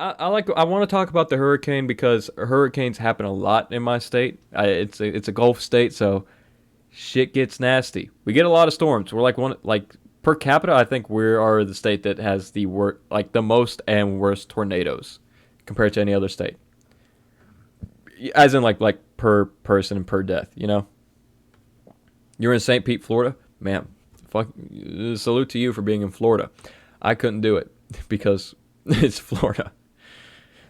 I want to talk about the hurricane because hurricanes happen a lot in my state. It's a Gulf state, so shit gets nasty. We get a lot of storms. We're like per capita. I think we are the state that has the most and worst tornadoes compared to any other state. As in like per person and per death. You know, you're in St. Pete, Florida, man. Fuck, salute to you for being in Florida. I couldn't do it because it's Florida.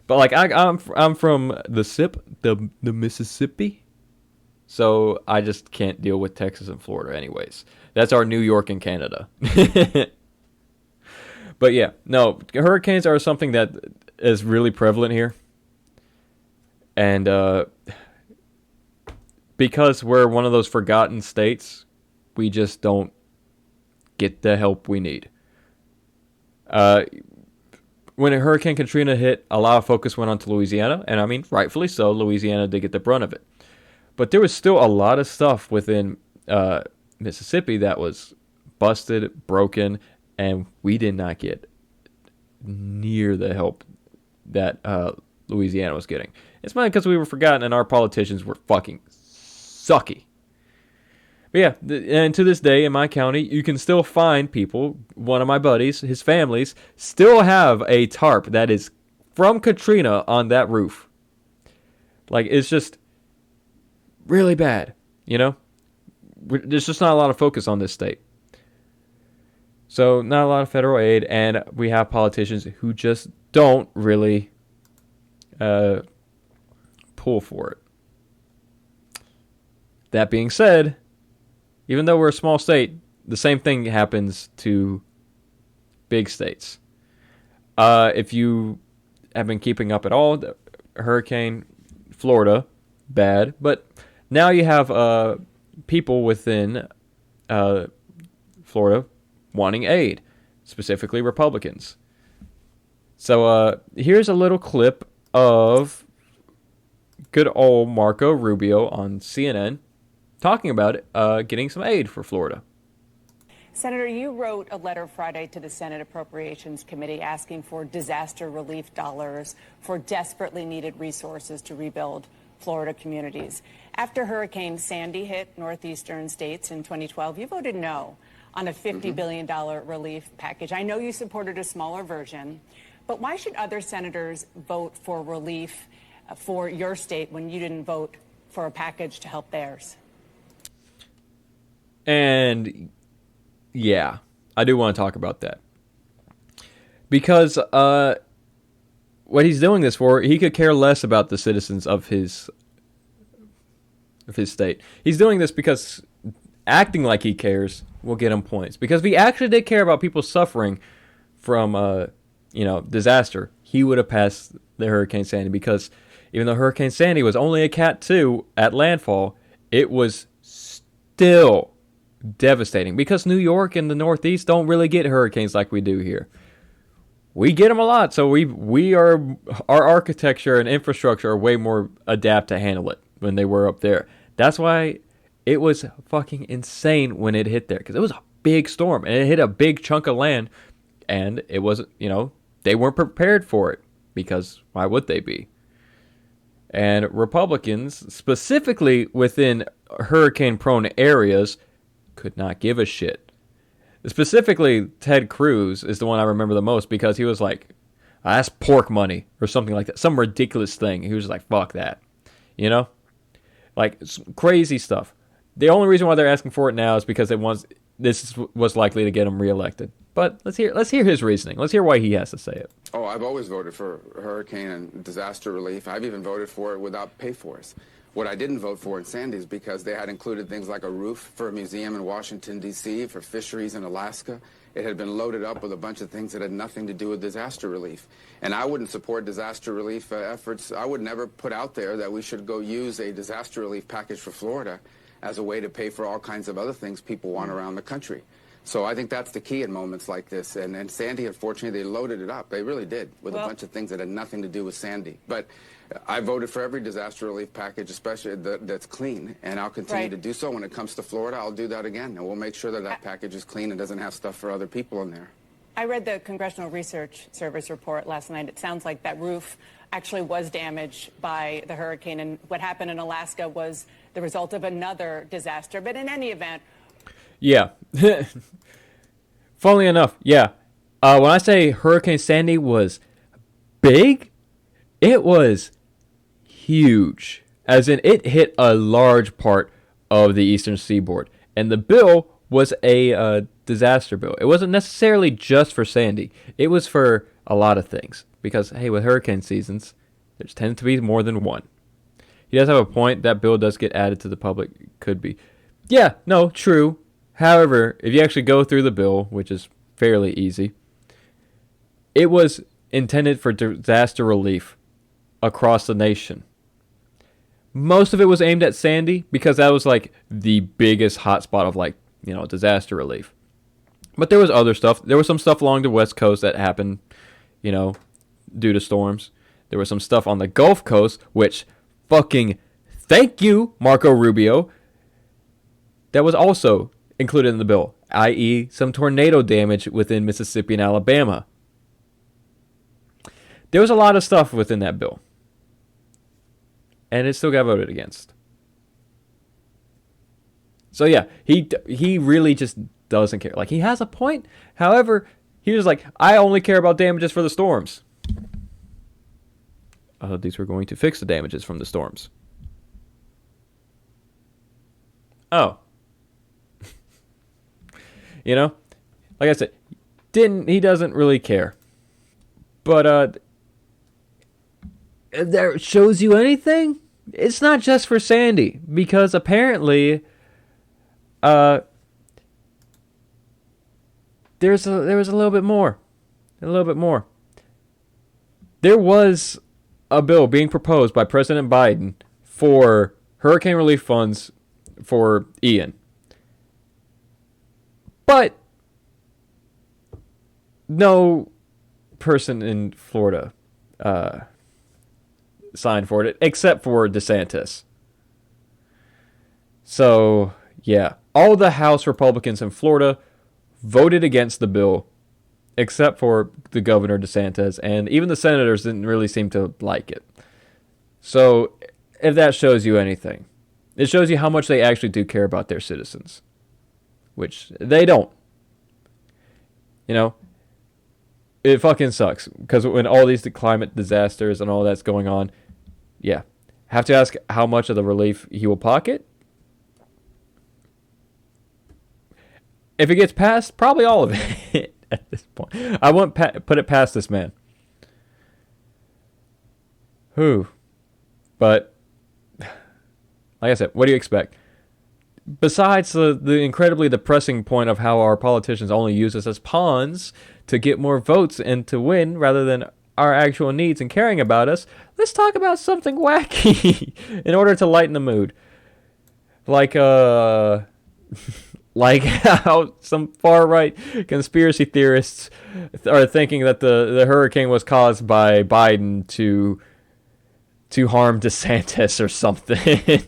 But like I'm from the Mississippi, so I just can't deal with Texas and Florida. Anyways, that's our New York and Canada. But yeah, no, hurricanes are something that is really prevalent here, and because we're one of those forgotten states, we just don't get the help we need. Uh, when Hurricane Katrina hit, a lot of focus went on to Louisiana, and I mean, rightfully so. Louisiana did get the brunt of it, but there was still a lot of stuff within Mississippi that was busted, broken, and we did not get near the help that Louisiana was getting. It's mainly because we were forgotten and our politicians were fucking sucky. But yeah, and to this day in my county, you can still find people, one of my buddies, his families, still have a tarp that is from Katrina on that roof. Like, it's just really bad, you know? There's just not a lot of focus on this state. So, not a lot of federal aid, and we have politicians who just don't really pull for it. That being said, even though we're a small state, the same thing happens to big states. If you have been keeping up at all, Hurricane Florida, bad. But now you have people within Florida wanting aid, specifically Republicans. So here's a little clip of good old Marco Rubio on CNN talking about getting some aid for Florida. Senator, you wrote a letter Friday to the Senate Appropriations Committee asking for disaster relief dollars for desperately needed resources to rebuild Florida communities. After Hurricane Sandy hit northeastern states in 2012, you voted no on a $50 billion relief package. I know you supported a smaller version, but why should other senators vote for relief for your state when you didn't vote for a package to help theirs? And yeah, I do want to talk about that. Because what he's doing this for, he could care less about the citizens of his state. He's doing this because acting like he cares will get him points. Because if he actually did care about people suffering from disaster, he would have passed the Hurricane Sandy. Because even though Hurricane Sandy was only a Cat 2 at landfall, it was still devastating because New York and the Northeast don't really get hurricanes like we do here. We get them a lot, so our architecture and infrastructure are way more adapt to handle it than they were up there. That's why it was fucking insane when it hit there, because it was a big storm and it hit a big chunk of land, and it wasn't, they weren't prepared for it, because why would they be? And Republicans, specifically within hurricane-prone areas, could not give a shit. Specifically, Ted Cruz is the one I remember the most because he was like, that's pork money or something like that. Some ridiculous thing. He was like, fuck that. Like crazy stuff. The only reason why they're asking for it now is because this was likely to get him reelected. But let's hear his reasoning. Let's hear why he has to say it. Oh, I've always voted for hurricane and disaster relief. I've even voted for it without pay-for-it. What I didn't vote for in Sandy is because they had included things like a roof for a museum in Washington, D.C., for fisheries in Alaska. It had been loaded up with a bunch of things that had nothing to do with disaster relief. And I wouldn't support disaster relief efforts. I would never put out there that we should go use a disaster relief package for Florida as a way to pay for all kinds of other things people want around the country. So I think that's the key in moments like this. And Sandy, unfortunately, they loaded it up. They really did, with a bunch of things that had nothing to do with Sandy. But I voted for every disaster relief package, especially that's clean, and I'll continue to do so. When it comes to Florida, I'll do that again, and we'll make sure that package is clean and doesn't have stuff for other people in there. I read the Congressional Research Service report last night. It sounds like that roof actually was damaged by the hurricane, and what happened in Alaska was the result of another disaster. But in any event, Yeah. Funnily enough, yeah. When I say Hurricane Sandy was big, it was huge. As in, it hit a large part of the eastern seaboard. And the bill was a disaster bill. It wasn't necessarily just for Sandy. It was for a lot of things. Because, hey, with hurricane seasons, there tends to be more than one. He does have a point. That bill does get added to the public. Could be. Yeah, no, true. However, if you actually go through the bill, which is fairly easy, it was intended for disaster relief across the nation. Most of it was aimed at Sandy because that was like the biggest hotspot of like, disaster relief. But there was other stuff. There was some stuff along the West Coast that happened, due to storms. There was some stuff on the Gulf Coast, which fucking thank you, Marco Rubio, that was also included in the bill, i.e. some tornado damage within Mississippi and Alabama. There was a lot of stuff within that bill. And it still got voted against. So yeah, he really just doesn't care. Like, he has a point. However, he was like, I only care about damages for the storms. These were going to fix the damages from the storms. Oh. Like I said, he doesn't really care. But that shows you anything? It's not just for Sandy, because apparently there was a little bit more. A little bit more. There was a bill being proposed by President Biden for hurricane relief funds for Ian. But no person in Florida signed for it, except for DeSantis. So, yeah. All the House Republicans in Florida voted against the bill, except for the governor, DeSantis, and even the senators didn't really seem to like it. So, if that shows you anything, it shows you how much they actually do care about their citizens. Which they don't. It fucking sucks. Because when all these climate disasters and all that's going on, yeah. Have to ask how much of the relief he will pocket. If it gets passed, probably all of it at this point. I won't put it past this man. Whew. But, like I said, what do you expect? Besides the incredibly depressing point of how our politicians only use us as pawns to get more votes and to win rather than our actual needs and caring about us, let's talk about something wacky in order to lighten the mood. Like how some far-right conspiracy theorists are thinking that the hurricane was caused by Biden to harm DeSantis or something.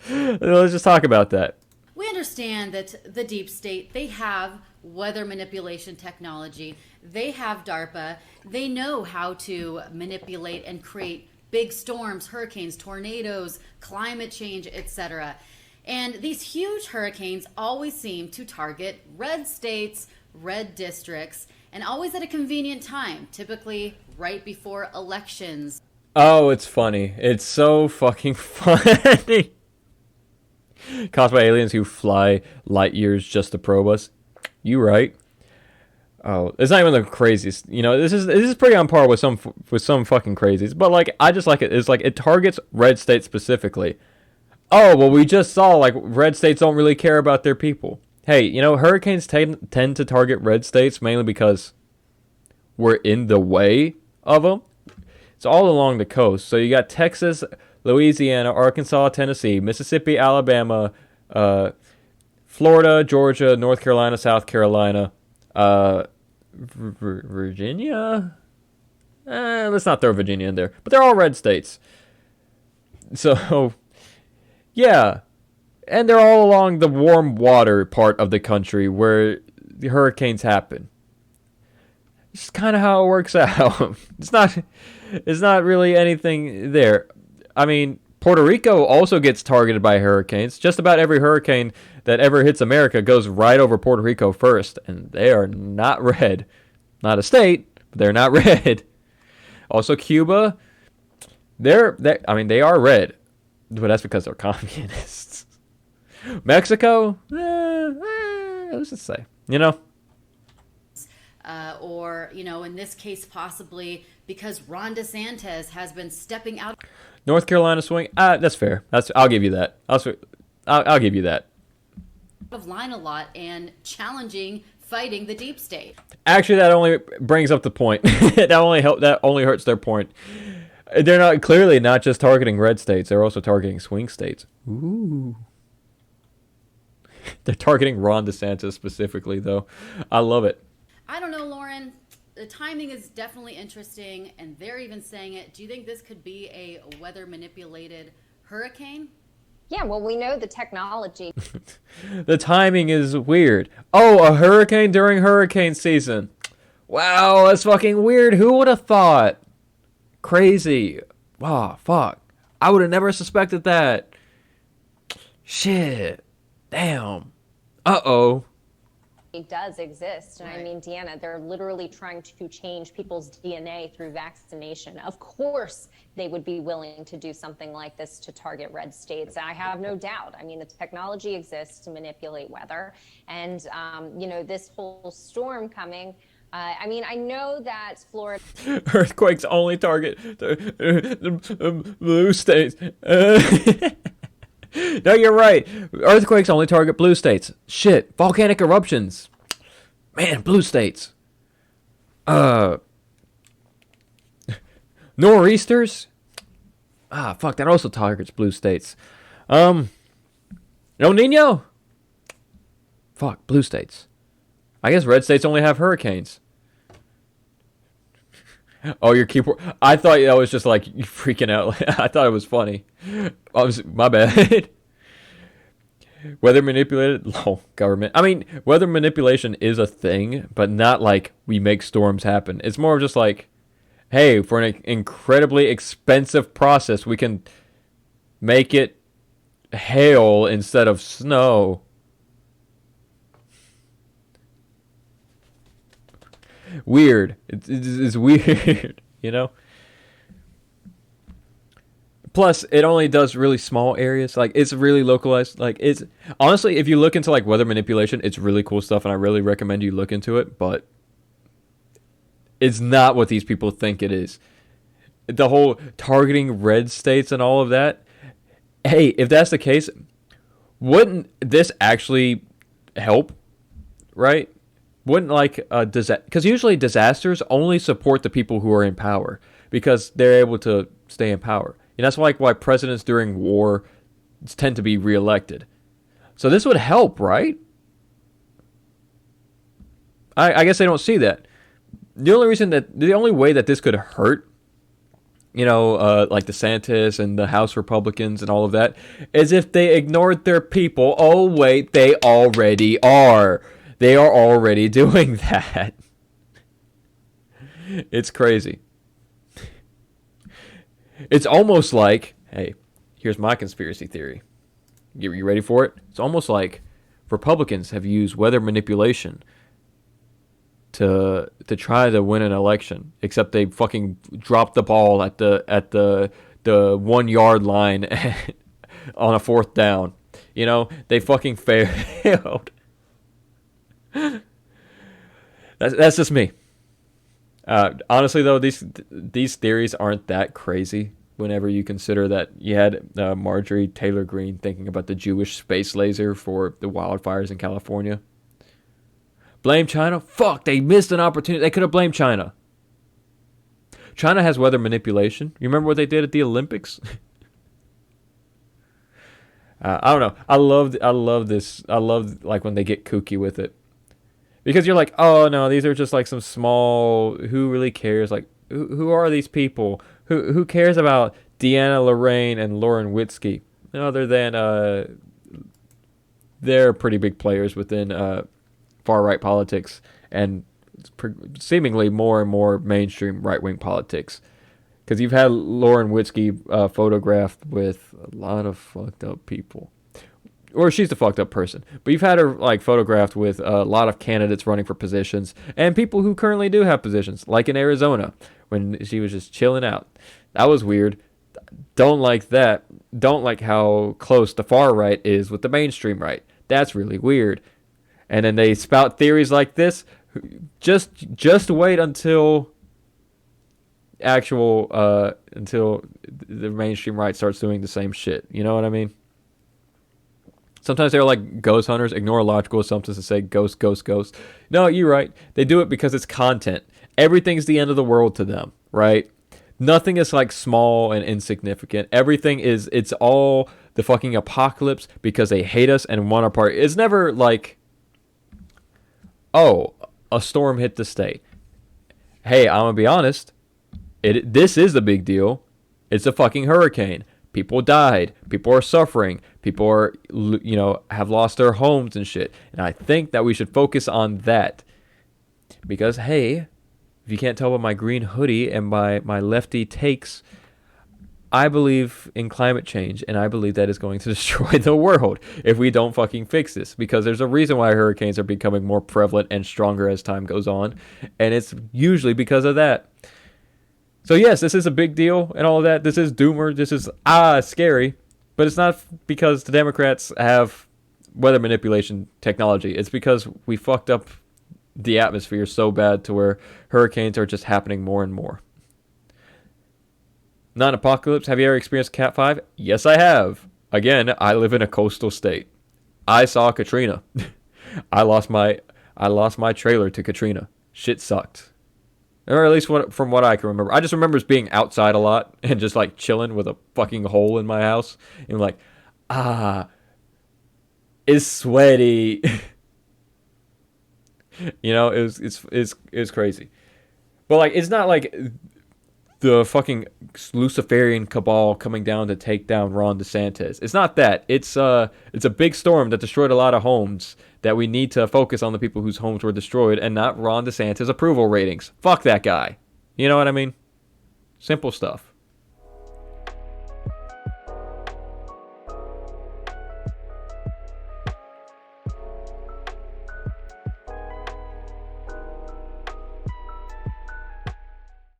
Let's just talk about that. We understand that the deep state, they have weather manipulation technology. They have DARPA. They know how to manipulate and create big storms, hurricanes, tornadoes, climate change, etc. And these huge hurricanes always seem to target red states, red districts, and always at a convenient time, typically right before elections. Oh, it's funny. It's so fucking funny. Caused by aliens who fly light years just to probe us. You right. Oh, it's not even the craziest. This is pretty on par with some fucking crazies. But like, I just like it. It's like it targets red states specifically. Oh, well, we just saw like red states don't really care about their people. Hey, hurricanes tend to target red states mainly because we're in the way of them. It's all along the coast. So you got Texas, Louisiana, Arkansas, Tennessee, Mississippi, Alabama, Florida, Georgia, North Carolina, South Carolina, Virginia. Let's not throw Virginia in there, but they're all red states. So, yeah, and they're all along the warm water part of the country where the hurricanes happen. It's kind of how it works out. It's not really anything there. I mean, Puerto Rico also gets targeted by hurricanes. Just about every hurricane that ever hits America goes right over Puerto Rico first, and they are not red. Not a state, but they're not red. Also, Cuba, I mean, they are red, but that's because they're communists. Mexico, let's just say, or, in this case, possibly because Ron DeSantis has been stepping out North Carolina swing. That's fair. I'll give you that. I'll give you that. of line a lot and fighting the deep state. Actually, that only brings up the point. That only hurts their point. They're clearly not just targeting red states. They're also targeting swing states. Ooh. They're targeting Ron DeSantis specifically, though. I love it. I don't know, Lauren. The timing is definitely interesting, and they're even saying it. Do you think this could be a weather manipulated hurricane? Yeah, well, we know the technology. The timing is weird. Oh, a hurricane during hurricane season. Wow, that's fucking weird. Who would have thought? Crazy. Wow, fuck. I would have never suspected that. Shit. Damn. Uh-oh. It does exist. And Right. I mean, Deanna, they're literally trying to change people's DNA through vaccination. Of course, they would be willing to do something like this to target red states. I have no doubt. I mean, the technology exists to manipulate weather. And, this whole storm coming, I know that Florida. Earthquakes only target the blue states. No, you're right. Earthquakes only target blue states. Shit. Volcanic eruptions. Man, blue states. Nor'easters. Fuck. That also targets blue states. El Nino. Fuck. Blue states. I guess red states only have hurricanes. Oh, your keyboard. I thought that was just like you freaking out. I thought it was funny. My bad. Weather manipulated. Oh, government. I mean, weather manipulation is a thing, but not like we make storms happen. It's more of just like, hey, for an incredibly expensive process, we can make it hail instead of snow. Weird. It's weird, Plus, it only does really small areas. Like, it's really localized. Like, it's honestly, if you look into like weather manipulation, it's really cool stuff, and I really recommend you look into it. But it's not what these people think it is. The whole targeting red states and all of that. Hey, if that's the case, wouldn't this actually help? Right? Wouldn't like a disaster, because usually disasters only support the people who are in power because they're able to stay in power. And that's like why presidents during war tend to be reelected. So this would help, right? I guess they don't see that. The only way that this could hurt, like DeSantis and the House Republicans and all of that, is if they ignored their people. Oh, wait, they already are. They are already doing that. It's crazy. It's almost like, hey, here's my conspiracy theory. You ready for it? It's almost like Republicans have used weather manipulation to try to win an election, except they fucking dropped the ball at the 1 yard line on a 4th down. They fucking failed. That's just me. Honestly, though, these theories aren't that crazy whenever you consider that you had Marjorie Taylor Greene thinking about the Jewish space laser for the wildfires in California. Blame China? Fuck, they missed an opportunity. They could have blamed China. China has weather manipulation. You remember what they did at the Olympics? I don't know. I love this. I love like when they get kooky with it. Because you're like, oh no, these are just like some small. Who really cares? Like, who are these people? Who cares about Deanna Lorraine and Lauren Witzke? Other than they're pretty big players within far right politics and seemingly more and more mainstream right-wing politics. Because you've had Lauren Witzke photographed with a lot of fucked up people. Or she's the fucked up person. But you've had her like photographed with a lot of candidates running for positions and people who currently do have positions, like in Arizona when she was just chilling out. That was weird. Don't like that. Don't like how close the far right is with the mainstream right. That's really weird. And then they spout theories like this. Just wait until until the mainstream right starts doing the same shit. You know what I mean? Sometimes they're like ghost hunters, ignore logical assumptions and say ghost, ghost, ghost. No, you're right. They do it because it's content. Everything's the end of the world to them, right? Nothing is like small and insignificant. It's all the fucking apocalypse because they hate us and want our part. It's never like, oh, a storm hit the state. Hey, I'm gonna be honest. This is a big deal. It's a fucking hurricane. People died. People are suffering. People are, have lost their homes and shit. And I think that we should focus on that. Because, hey, if you can't tell by my green hoodie and by my lefty takes, I believe in climate change. And I believe that is going to destroy the world if we don't fucking fix this. Because there's a reason why hurricanes are becoming more prevalent and stronger as time goes on. And it's usually because of that. So yes, this is a big deal and all of that. This is doomer. This is scary. But it's not because the Democrats have weather manipulation technology. It's because we fucked up the atmosphere so bad to where hurricanes are just happening more and more. Non-apocalypse. Have you ever experienced Cat 5? Yes, I have. Again, I live in a coastal state. I saw Katrina. I lost my trailer to Katrina. Shit sucked. Or at least from what I can remember. I just remember being outside a lot and just like chilling with a fucking hole in my house. And like, it's sweaty. It's crazy. But like, it's not like the fucking Luciferian cabal coming down to take down Ron DeSantis. It's not that. It's a big storm that destroyed a lot of homes that we need to focus on the people whose homes were destroyed and not Ron DeSantis approval ratings. Fuck that guy. You know what I mean? Simple stuff.